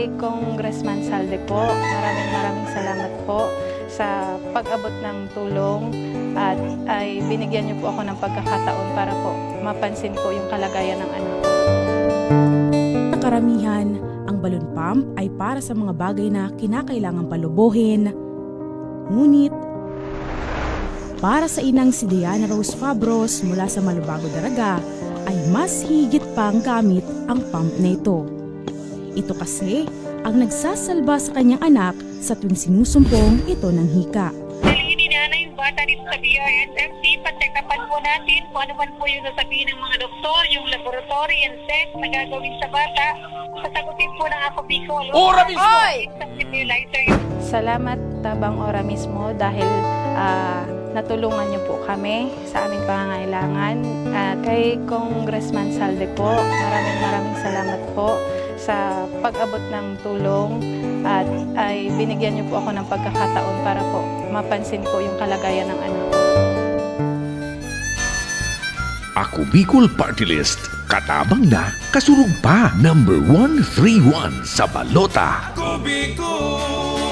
Kay Congressman Salde po, maraming salamat po sa pag-abot ng tulong at ay binigyan niyo po ako ng pagkakataon para po mapansin po yung kalagayan ng anak ko. Sa karamihan, ang balloon pump ay para sa mga bagay na kinakailangang palubuhin. Ngunit, para sa inang si Diana Rose Fabros mula sa Malubago, Daraga, ay mas higit pang gamit ang pump na ito. Ito kasi ang nagsasalba sa kanyang anak sa tuwing sinusumpong ito ng hika. Dalhin na yung bata dito sa BRSMC, pacheck-upan po natin kung ano man po yung sasabihin ng mga doktor, yung laboratory and test na gagawin sa bata. Sasagutin po ng ako Bicol. Ora mismo! Salamat Tabang Ora mismo dahil natulungan niyo po kami sa aming pangangailangan. Kay Congressman Salde po, maraming salamat po sa pag-abot ng tulong at ay binigyan niyo po ako ng pagkakataon para po mapansin po yung kalagayan ng anak ko. Ako Bicol Party List. Katabang na, kasurug pa. Number 131 sa balota. Ako Bicol!